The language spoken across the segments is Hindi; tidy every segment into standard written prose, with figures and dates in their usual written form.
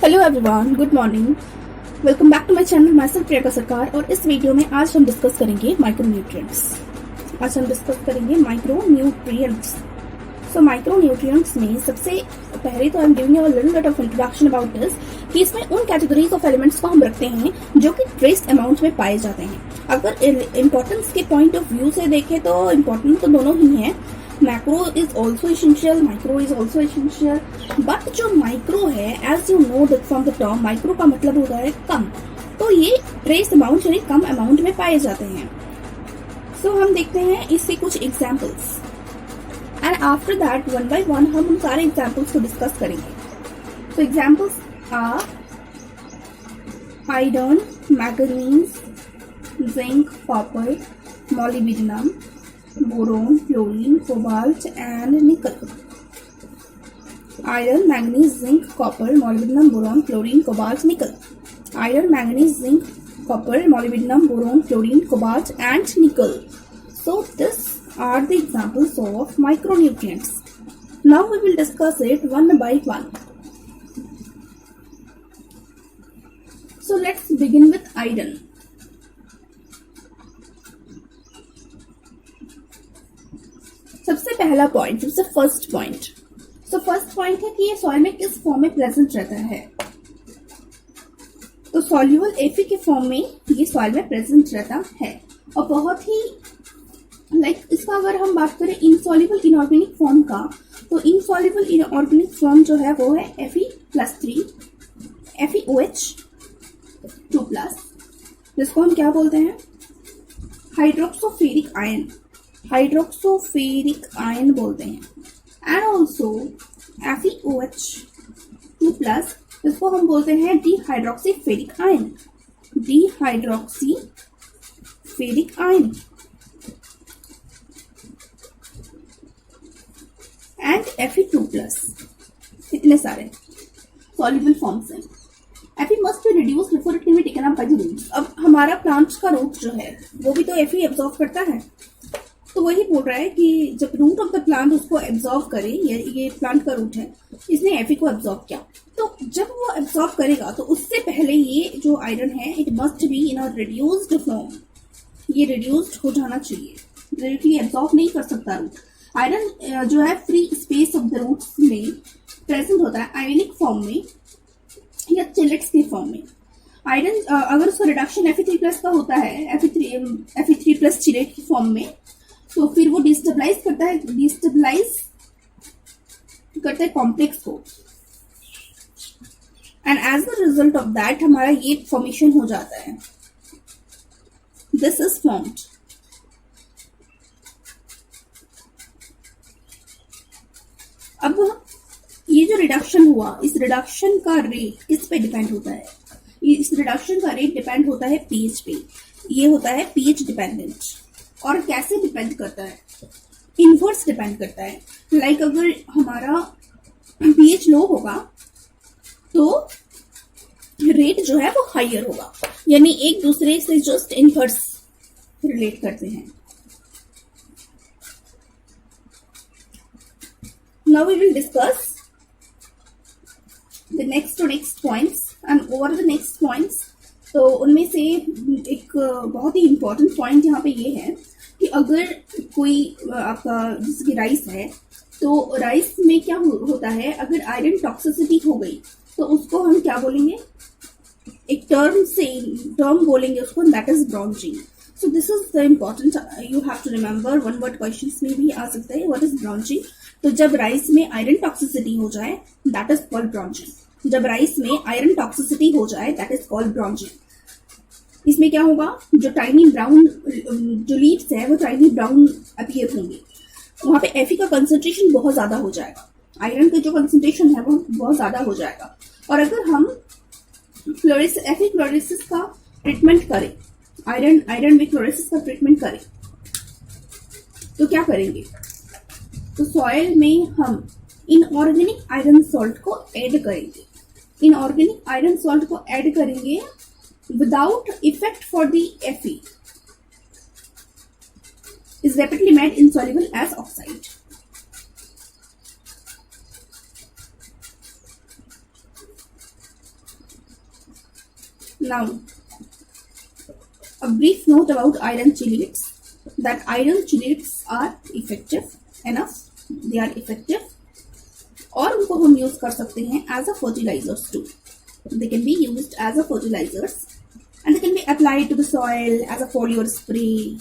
Hello everyone, good morning. Welcome back to my channel. मैं सेल्फ प्रियंका सरकार और इस वीडियो में आज हम डिस्कस करेंगे माइक्रोन्यूट्रिएंट्स। सो माइक्रोन्यूट्रिएंट्स में सबसे पहले तो I am giving you a little bit of introduction about this कि इसमें उन कैटेगरीज ऑफ एलिमेंट्स को हम रखते हैं जो कि ट्रेस अमाउंट में पाए जाते हैं। अगर इम्पोर्टेंस के पॉइंट ऑफ व्यू से देखें तो इम्पोर्टेंट तो दोनों ही हैं। Macro is also essential, micro is also essential, but जो माइक्रो है as you know that from the term micro का मतलब होता है कम, तो ये ट्रेस अमाउंट यानी कम अमाउंट में पाए जाते हैं। सो हम देखते हैं इससे कुछ examples and after that one by one हम उन सारे एग्जाम्पल्स को डिस्कस करेंगे। तो examples are iron, manganese, zinc, copper, molybdenum, boron, fluorine, cobalt and nickel. Iron, manganese, zinc, copper, molybdenum, boron, fluorine, cobalt, nickel. Iron, manganese, zinc, copper, molybdenum, boron, fluorine, cobalt and nickel. So these are the examples of micronutrients. Now we will discuss it one by one. So let's begin with iron. सबसे पहला पॉइंट, सबसे फर्स्ट पॉइंट, तो फर्स्ट पॉइंट है कि ये सॉइल में किस फॉर्म में प्रेजेंट रहता है। तो सॉल्युबल एफी के फॉर्म में ये सॉइल में प्रेजेंट रहता है और बहुत ही इसका अगर हम बात करें इनसॉल्युबल इनऑर्गेनिक फॉर्म का, तो इनसॉल्युबल इनऑर्गेनिक फॉर्म जो है वो है Fe+3 FeOH2+, जिसको हम क्या बोलते हैं, हाइड्रोक्सोफेरिक आयन बोलते हैं। एंड ऑल्सो FeOH2+, जिसको हम बोलते हैं डिहाइड्रोक्सीफेरिक आयन एंड Fe2+। इतने सारे सॉल्युबल फॉर्म्स हैं। Fe must be reduced before it can be taken up by the roots। अब हमारा प्लांट का रूट जो है वो भी तो Fe एब्जॉर्व करता है, तो वही बोल रहा है कि जब रूट ऑफ द प्लांट उसको एब्जॉर्व करे, ये प्लांट का रूट है, इसने Fe को एब्जॉर्व किया, तो जब वो एब्जॉर्व करेगा तो उससे पहले ये जो आयरन है it must be in a reduced form. ये रिड्यूस्ड हो जाना चाहिए, डायरेक्टली एब्जॉर्व नहीं कर सकता रूट। आयरन जो है free space of the roots में प्रेजेंट होता है आयनिक फॉर्म में या चिलेट्स के फॉर्म में। आयरन अगर उसका रिडक्शन Fe3+ का होता है, Fe3+ चिलेट की फॉर्म में, तो फिर वो डिस्टेबलाइज करता है कॉम्प्लेक्स को, and as the result of that हमारा ये फॉर्मेशन हो जाता है, दिस इज फॉर्म्ड। अब ये जो रिडक्शन हुआ, इस रिडक्शन का रेट किस पे डिपेंड होता है? इस रिडक्शन का रेट डिपेंड होता है पीएच पे। ये होता है पीएच डिपेंडेंट। और कैसे डिपेंड करता है? इनवर्स डिपेंड करता है। लाइक अगर हमारा पीएच लो होगा तो रेट जो है वो हाइयर होगा, यानी एक दूसरे से जस्ट इनवर्स रिलेट करते हैं। Now we will discuss the next points and over the next points. तो उनमें से एक बहुत ही इंपॉर्टेंट पॉइंट यहाँ पे ये है कि अगर कोई आपका जैसे कि राइस है, तो राइस में क्या होता है, अगर आयरन टॉक्सिसिटी हो गई तो उसको हम क्या बोलेंगे, एक टर्म बोलेंगे उसको, that is bronzing. So this is the important, you have to remember, one word questions में भी आ सकता है, व्हाट इज ब्रॉन्जिंग। तो जब राइस में आयरन टॉक्सिसिटी हो जाए दैट इज कॉल्ड ब्रॉन्जिंग। जब राइस में आयरन टॉक्सिसिटी हो जाए दैट इज कॉल्ड ब्रॉन्जिंग। इसमें क्या होगा, जो टाइनी ब्राउन जो लीव्स है वो टाइनी ब्राउन अपीयर होंगे, वहां पे Fe का कंसंट्रेशन बहुत ज्यादा हो जाएगा, आयरन का जो कंसंट्रेशन है वो बहुत ज्यादा हो जाएगा। और अगर हम Fe क्लोरोसिस का ट्रीटमेंट करें, आयरन में क्लोरोसिस का ट्रीटमेंट करें, तो क्या करेंगे, तो सॉइल में हम इनऑर्गेनिक आयरन सॉल्ट को ऐड करेंगे, without effect for the Fe is rapidly made insoluble as oxide. Now, a brief note about iron chelates. That iron chelates are effective enough. They are effective. और उनको हम यूज कर सकते हैं as a fertilizers too. They can be used as a fertilizers and they can be applied to the soil as a foliar spray.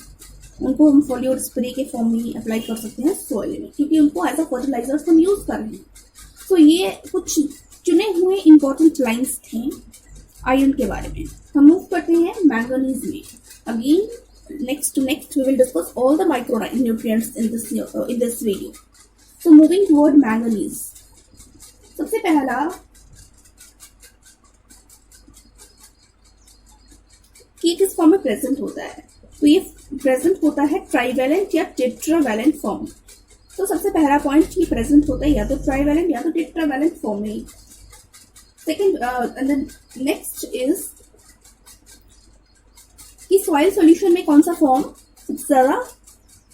उनको हम foliar spray के फॉर्म में अप्लाई कर सकते हैं सॉइल में, क्योंकि उनको एज अ फर्टिलाइजर्स हम यूज कर रहे हैं. तो ये कुछ चुने हुए इंपॉर्टेंट लाइंस थे आयरन के बारे में. हम मूव करते हैं मैंगनीज में. Again next we will discuss all the micro nutrients in this video. So moving toward manganese. सबसे पहला कि किस फॉर्म में प्रेजेंट होता है. तो ये प्रेजेंट होता है ट्राइवेलेंट या टेट्रावेलेंट फॉर्म. तो सबसे पहला पॉइंट ये प्रेजेंट होता है या तो ट्राइवेलेंट या तो टेट्रावेलेंट फॉर्म में. सेकेंड नेक्स्ट इज कि सॉइल सॉल्यूशन में कौन सा फॉर्म सबसे ज्यादा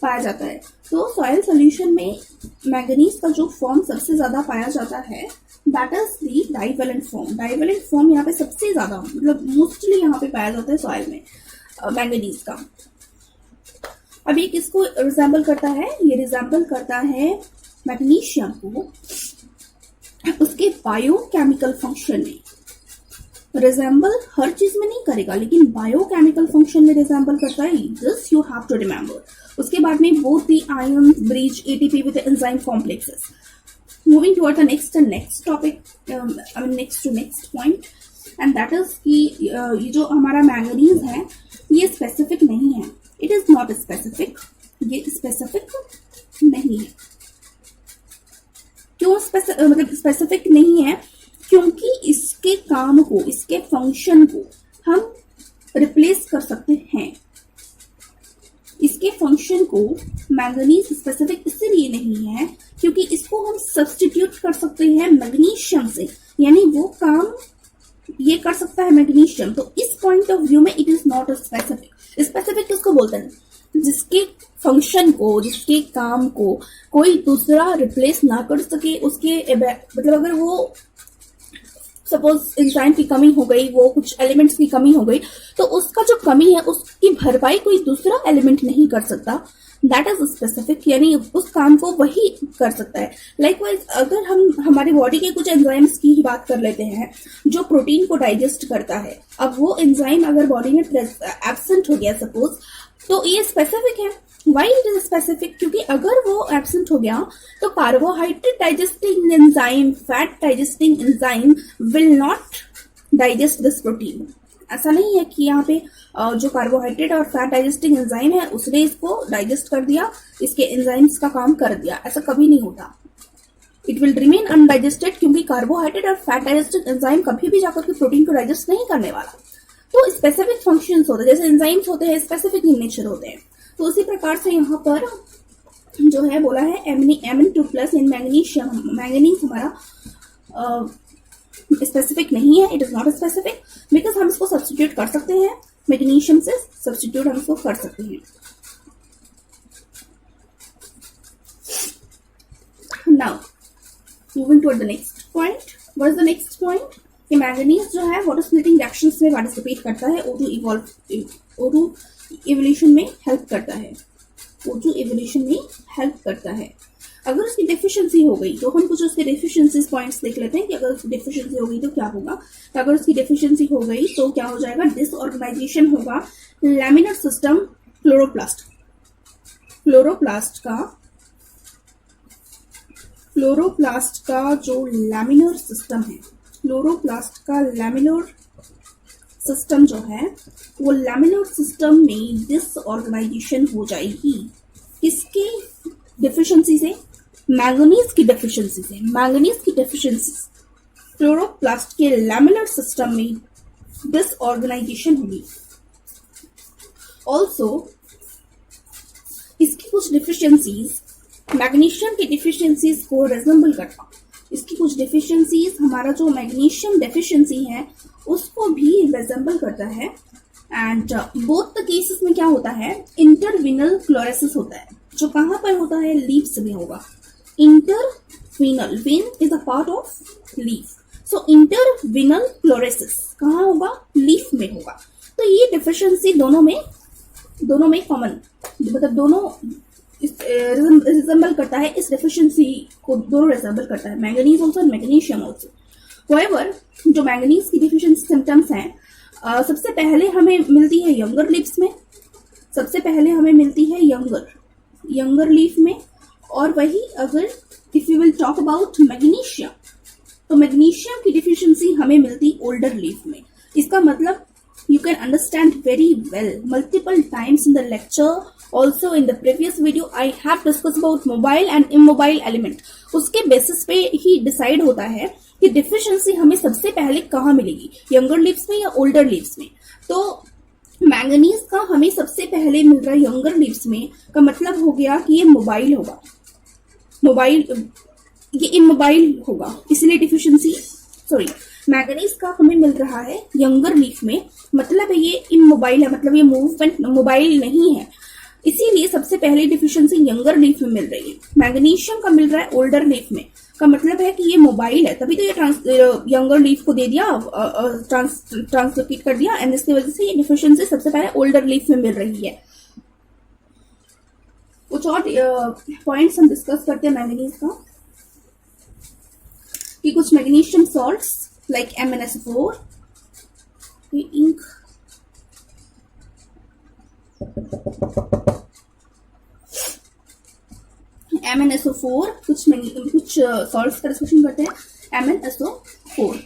पाया जाता है. तो सॉइल सॉल्यूशन में मैंगनीज का जो फॉर्म सबसे ज्यादा पाया जाता है that is the divalent form. Divalent form यहाँ पे सबसे ज्यादा मतलब मोस्टली यहाँ पे पाया जाता है सॉइल में मैंगनीज का. अब ये किसको रिजेंबल करता है? ये रिजेंबल करता है मैग्नीशियम को उसके बायोकेमिकल फंक्शन में. रिजेंबल हर चीज में नहीं करेगा, लेकिन बायोकेमिकल फंक्शन में रिजेंबल करता है. This you have to remember. उसके बाद में both the ion bridge ATP with enzyme complexes. Moving toward the next topic, next point, and that is कि ये जो हमारा मैंगनीज है ये स्पेसिफिक नहीं है. It is not specific. ये स्पेसिफिक नहीं है. क्यों मतलब स्पेसिफिक नहीं है? क्योंकि इसके काम को, इसके फंक्शन को हम रिप्लेस कर सकते हैं. इसके फंक्शन को मैंगनीज स्पेसिफिक इसलिए नहीं है क्योंकि इसको हम सब्स्टिट्यूट कर सकते हैं मैग्नीशियम से, यानी वो काम ये कर सकता है मैग्नीशियम. तो इस पॉइंट ऑफ व्यू में it is not specific. Specific किसको बोलते हैं? जिसके फंक्शन को, जिसके काम को कोई दूसरा रिप्लेस ना कर सके. उसके मतलब अगर वो सपोज एंजाइम की कमी हो गई, वो कुछ एलिमेंट्स की कमी हो गई, तो उसका जो कमी है उसकी भरपाई कोई दूसरा एलिमेंट नहीं कर सकता. दैट इज स्पेसिफिक, यानी उस काम को वही कर सकता है. लाइकवाइज अगर हम हमारी बॉडी के कुछ एंजाइम्स की ही बात कर लेते हैं जो प्रोटीन को डाइजेस्ट करता है. अब वो एंजाइम अगर बॉडी में एब्सेंट हो गया सपोज, तो ये स्पेसिफिक है. Why it is specific? क्योंकि अगर वो एब्सेंट हो गया तो carbohydrate digesting enzyme, fat digesting enzyme will not digest this protein. ऐसा नहीं है कि यहाँ पे जो कार्बोहाइड्रेट और फैट डाइजेस्टिंग एंजाइम है उसने इसको डाइजेस्ट कर दिया, इसके एंजाइम्स का काम कर दिया. ऐसा कभी नहीं होता. इट विल रिमेन अनडाइजेस्टेड, क्योंकि कार्बोहाइड्रेट और फैट डाइजेस्टिंग एंजाइम कभी भी जाकर के प्रोटीन को डाइजेस्ट नहीं करने वाला. तो स्पेसिफिक फंक्शंस होते हैं, जैसे एंजाइम्स होते हैं स्पेसिफिक इन नेचर होते हैं. तो उसी प्रकार से यहाँ पर जो है बोला है Mn2+ इन मैग्नीशियम. मैंगनीज हमारा स्पेसिफिक नहीं है. It is not specific because हम इसको सब्स्टिट्यूट कर सकते हैं मैग्नीशियम से. सब्स्टिट्यूट हम इसको कर सकते हैं. Now moving toward the next point. What is the next point? कि मैंगनीज जो है वाटर स्प्लिटिंग रिएक्शंस में पार्टिसिपेट करता है. O2 इवोल्यूशन में हेल्प करता है. O2 इवोल्यूशन में हेल्प करता है. अगर उसकी डेफिशिएंसी हो गई तो हम कुछ उसके डेफिशिएंसी पॉइंट्स देख लेते हैं कि अगर उसकी डेफिशिएंसी हो गई तो क्या होगा. तो अगर उसकी डेफिशिएंसी हो गई तो क्या हो जाएगा? डिसऑर्गेनाइजेशन होगा लैमिनर सिस्टम क्लोरोप्लास्ट का जो लैमिनर सिस्टम है, क्लोरोप्लास्ट का लैमिनर सिस्टम जो है वो लैमिनर सिस्टम में डिसऑर्गेनाइजेशन हो जाएगी. किसकी डेफिशिएंसी से? मैंगनीज की डेफिशिएंसी से. मैंगनीज की डेफिशिएंसी क्लोरोप्लास्ट के लैमिनर सिस्टम में डिसऑर्गेनाइजेशन होगी. ऑल्सो इसकी कुछ डेफिशिएंसीज मैग्नीशियम की डेफिशिएंसीज को रिजेंबल करता. इसकी कुछ डेफिशिएंसीज हमारा जो मैग्नीशियम डेफिशिएंसी है उसको भी रिजेंबल करता है. एंड बोथ द केसेस में क्या होता है? इंटरविनल क्लोरेसिस होता है, जो कहां पर होता है? लीव्स में होगा. Interveinal, vein is a part of leaf. So interveinal chlorosis कहाँ होगा, लीफ में होगा। तो ये डिफिशियंसी दोनों में कॉमन, मतलब दोनों रिजेंबल करता है, इस डिफिशियंसी को दोनों रिजेंबल करता है, manganese also and magnesium also. However जो मैंगनीज की डिफिशियंसी सिम्टम्स हैं, सबसे पहले हमें मिलती है यंगर लीव्स में, सबसे पहले हमें मिलती है यंगर लीफ में। और वही अगर if you will talk about magnesium, तो मैग्नीशियम की डिफिशियंसी हमें मिलती ओल्डर लीफ में। इसका मतलब you can understand very well multiple times in the lecture, also in the previous video I have discussed about mobile and immobile element। उसके बेसिस पे ही डिसाइड होता है कि डिफिशियंसी हमें सबसे पहले कहाँ मिलेगी, यंगर लीव्स में या ओल्डर लीव्स में। तो मैंगनीज का हमें सबसे पहले मिल रहा है यंगर लीव्स में, का मतलब हो गया कि ये मोबाइल होगा, ये इमोबाइल होगा, इसलिए डिफिशियंसी मैंगनीज का हमें मिल रहा है यंगर लीफ में, मतलब ये इमोबाइल है, मतलब ये मूवमेंट मोबाइल नहीं है, इसीलिए सबसे पहले डिफिशियंसी यंगर लीफ में मिल रही है। मैग्नीशियम का मिल रहा है ओल्डर लीफ में, का मतलब है कि ये मोबाइल है, तभी तो ये यंगर लीफ को दे दिया, ट्रांसलोकेट कर दिया, एंड इसकी वजह से ये डिफिशियंसी सबसे पहले ओल्डर लीफ में मिल रही है। कुछ और पॉइंट्स हम डिस्कस करते हैं मैंगनीज का, कि कुछ magnesium salts like MnSO4, ink, MnSO4, कुछ सॉल्ट्स का डिस्कशन करते हैं। MnSO4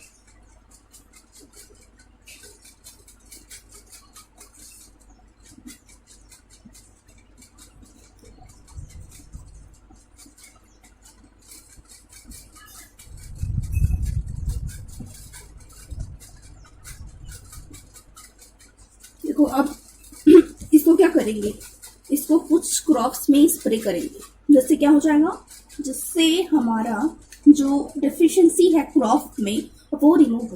देखो, अब इसको क्या करेंगे, इसको कुछ क्रॉप्स में स्प्रे करेंगे, जिससे क्या हो जाएगा, जिससे हमारा जो डिफिशियंसी है क्रॉप में वो रिमूव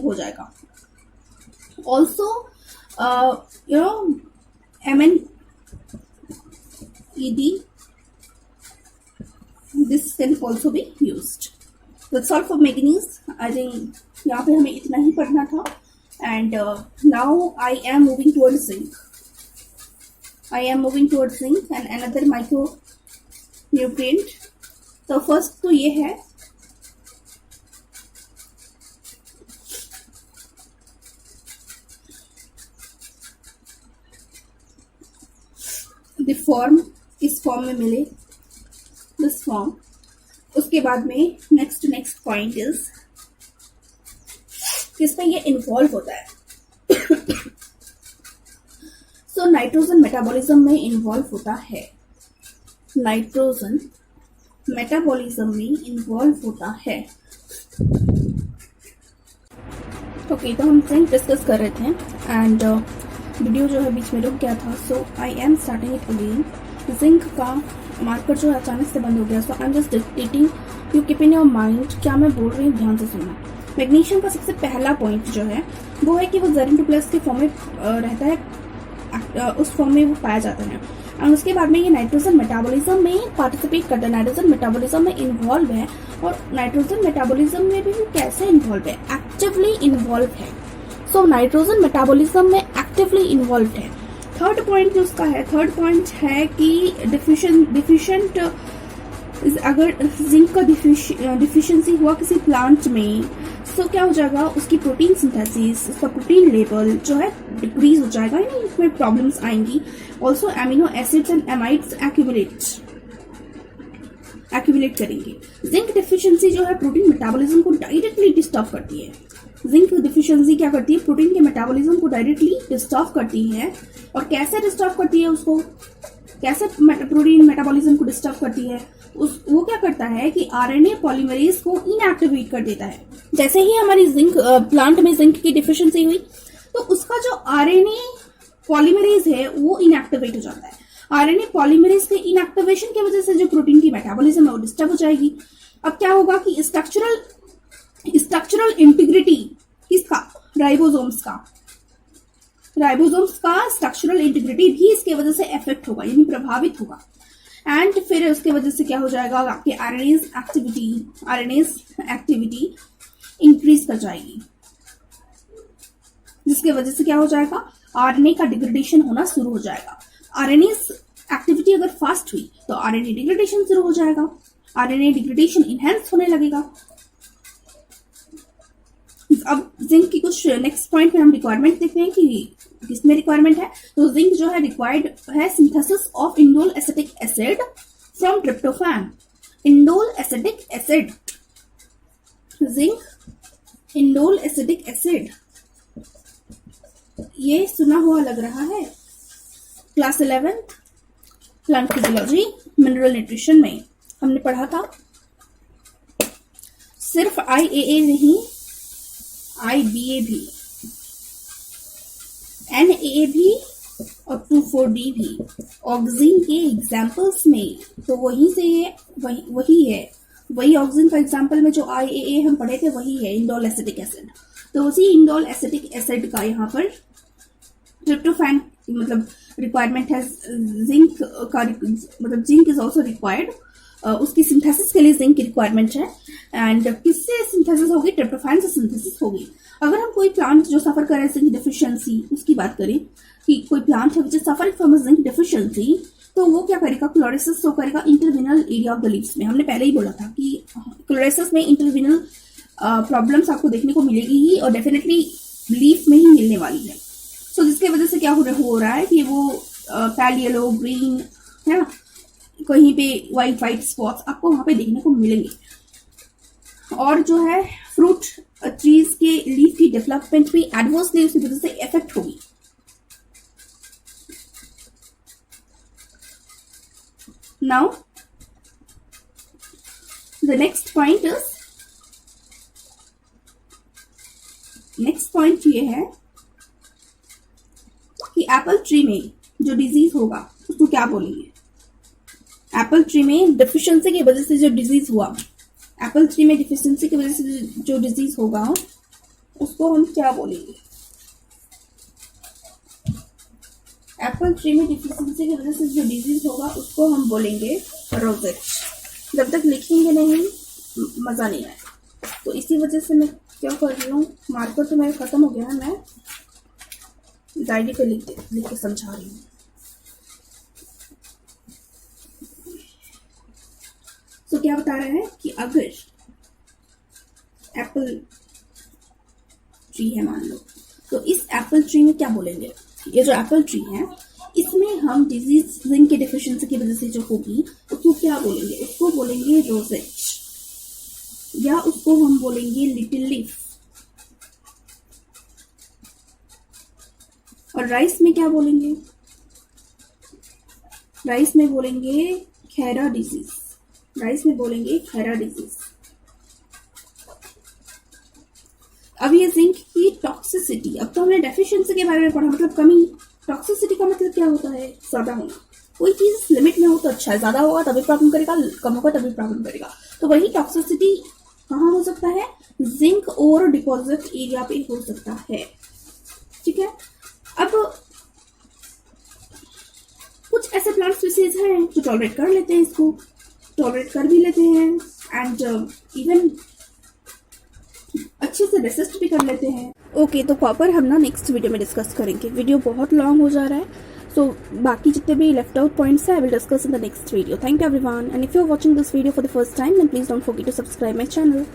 हो जाएगा, also MnED, this can also be used. That's all for manganese. I think यहाँ पे हमें इतना ही पढ़ना था। And now I am moving towards zinc. And another micronutrient. तो फर्स्ट तो ये है द फॉर्म, इस फॉर्म में मिले, दिस फॉर्म। उसके बाद में नेक्स्ट पॉइंट इज किसमें ये इन्वॉल्व होता है। सो नाइट्रोजन मेटाबॉलिज्म में इन्वॉल्व होता है, नाइट्रोजन मेटाबॉलिज्म में इन्वॉल्व होता है। ओके, तो हम जिंक डिस्कस कर रहे थे एंड वीडियो जो है बीच में रुक गया था, so I am starting it again. Zinc का मार्कर जो है अचानक से बंद हो गया, so I am just dictating, you keep in your mind क्या मैं बोल रही हूँ, ध्यान से सुनना। मैग्नीशियम का सबसे पहला पॉइंट जो है वो है कि वो Zn2+ के फॉर्म में रहता है, उस फॉर्म में वो पाया जाता है। और उसके बाद में ये नाइट्रोजन मेटाबॉलिज्म में पार्टिसिपेट करता है, नाइट्रोजन मेटाबॉलिज्म में इन्वॉल्व है। और नाइट्रोजन मेटाबॉलिज्म में भी वो कैसे इन्वॉल्व है, एक्टिवली इन्वॉल्व है। सो नाइट्रोजन मेटाबॉलिज्म में एक्टिवली इन्वॉल्व है। थर्ड पॉइंट जो उसका है, थर्ड पॉइंट है कि डिफिशिएंट अगर जिंक का डिफिशियंसी हुआ किसी प्लांट में, तो क्या हो जाएगा, उसकी प्रोटीन सिंथेसिस, उसका प्रोटीन लेवल जो है डिक्रीज हो जाएगा, यानी इसमें प्रॉब्लम्स आएंगी। Also amino acids and amides accumulate करेंगे। जिंक डिफिशियंसी जो है प्रोटीन मेटाबॉलिज्म को डायरेक्टली डिस्टर्ब करती है। जिंक डिफिशियंसी क्या करती है, प्रोटीन के मेटाबॉलिज्म को डायरेक्टली डिस्टर्ब करती है। और कैसे डिस्टर्ब करती है उसको, कैसे प्रोटीन मेटाबॉलिज्म को डिस्टर्ब करती है, वो क्या करता है कि आरएनए पॉलीमरेज को इनएक्टिवेट कर देता है। जैसे ही हमारी जिंक प्लांट में जिंक की डिफिशियंसी हुई, तो उसका जो आरएनए पॉलीमरेज है वो इनएक्टिवेट हो जाता है। आरएनए पॉलीमरेज के इनएक्टिवेशन की वजह से जो प्रोटीन की मेटाबॉलिज्म है वो डिस्टर्ब हो जाएगी। अब क्या होगा कि स्ट्रक्चरल इंटीग्रिटी किसका, राइबोसोम्स का स्ट्रक्चरल इंटीग्रिटी भी इसके वजह से इफेक्ट होगा, यानी प्रभावित होगा। एंड फिर उसके वजह से क्या हो जाएगा, आपके आरएनएज एक्टिविटी इंक्रीज कर जाएगी, जिसके वजह से क्या हो जाएगा, आरएनए का डिग्रेडेशन होना शुरू हो जाएगा। आरएनएज एक्टिविटी अगर फास्ट हुई तो आरएनए डिग्रेडेशन शुरू हो जाएगा, आरएनए डिग्रेडेशन इनहेंस होने लगेगा। अब जिंक की कुछ नेक्स्ट पॉइंट में हम रिक्वायरमेंट देखते हैं कि किसमें रिक्वायरमेंट है। तो जिंक जो है रिक्वायर्ड है synthesis of indole acetic acid from tryptophan. Indole acetic acid, zinc indole acetic acid, ये सुना हुआ लग रहा है। Class 11th plant physiology mineral nutrition में हमने पढ़ा था। सिर्फ IAA नहीं, IBA भी, NAA भी और 2,4-D भी ऑक्सीजन के एग्जाम्पल्स में। तो वहीं से ये वही ऑक्सीजन का एग्जाम्पल में जो IAA हम पढ़े थे वही है इंडोल एसिटिक एसिड। तो उसी इंडोल एसिटिक एसिड का यहाँ पर ट्रिप्टोफैन मतलब रिक्वायरमेंट है। जिंक का मतलब जिंक इज ऑल्सो रिक्वायर्ड, उसकी सिंथेसिस के लिए जिंक की रिक्वायरमेंट है। एंड किससे सिंथेसिस होगी, ट्रिप्टोफैन से सिंथेसिस होगी। अगर हम कोई प्लांट जो सफर करे जिंक डिफिशियंसी, उसकी बात करें कि कोई प्लांट है जो सफर फ्रॉम जिंक डिफिशियंसी, तो वो क्या करेगा, क्लोरेसिस शो करेगा इंटरविनल एरिया ऑफ द लीव्स में। हमने पहले ही बोला था कि क्लोरेसिस में इंटरविनल प्रॉब्लम्स आपको देखने को मिलेगी ही और डेफिनेटली लीफ में ही मिलने वाली है। सो जिसके वजह से क्या हो रहा है कि वो पैल येलो, ग्रीन, है ना, कहीं पे वाइट स्पॉट्स आपको वहां पे देखने को मिलेंगे। और जो है फ्रूट ट्रीज के लीफ की डेवलपमेंट भी एडवर्सली उसकी वजह से इफेक्ट होगी। नाउ द नेक्स्ट पॉइंट ये है कि एप्पल ट्री में जो डिजीज होगा उसको क्या बोलेंगे। एप्पल ट्री में डिफिशियंसी की वजह से जो डिजीज हुआ, एप्पल ट्री में डिफिशियंसी की वजह से जो डिजीज होगा उसको हम क्या बोलेंगे। एप्पल ट्री में डिफिशियंसी की वजह से जो डिजीज होगा उसको हम बोलेंगे रोजेट। जब तक लिखेंगे नहीं मजा नहीं आएगा, तो इसी वजह से मैं क्या कर रही हूँ, मार्कर तो मेरा खत्म हो गया है, मैं डायरी पे लिख के समझा रही हूँ। तो क्या बता रहा है कि अगर एप्पल ट्री है मान लो, तो इस एप्पल ट्री में क्या बोलेंगे, ये जो एप्पल ट्री है इसमें हम डिजीज जिंक की डिफिशियंसी की वजह से जो होगी उसको क्या बोलेंगे, उसको बोलेंगे रोजेट, या उसको हम बोलेंगे लिटिल लीफ। और राइस में क्या बोलेंगे, राइस में बोलेंगे खैरा डिजीज, राइस में बोलेंगे खैरा डिजीज। अब ये जिंक की टॉक्सिसिटी, अब तो हमने डेफिशिएंसी के बारे में पढ़ा, मतलब कमी। टॉक्सिसिटी का मतलब क्या होता है, ज्यादा होना। कोई चीज लिमिट में हो तो अच्छा है, ज्यादा होगा तभी प्रॉब्लम करेगा, कम होगा तभी प्रॉब्लम करेगा। तो वही टॉक्सिसिटी कहाँ हो सकता है, जिंक और डिपॉजिट एरिया पे हो सकता है। ठीक है, अब कुछ ऐसे प्लांट स्पीसीज हैं जो टॉलरेट कर लेते हैं, इसको टॉलरेट कर भी लेते हैं एंड इवन अच्छे से रेसिस्ट भी कर लेते हैं। ओके, तो कॉपर हम ना नेक्स्ट वीडियो में डिस्कस करेंगे। वीडियो बहुत लॉन्ग हो जा रहा है, सो बाकी जितने भी लेफ्ट आउट पॉइंट्स हैं I will discuss in the next video. Thank you everyone, and if you are watching this video for the first time then please don't forget to subscribe my channel.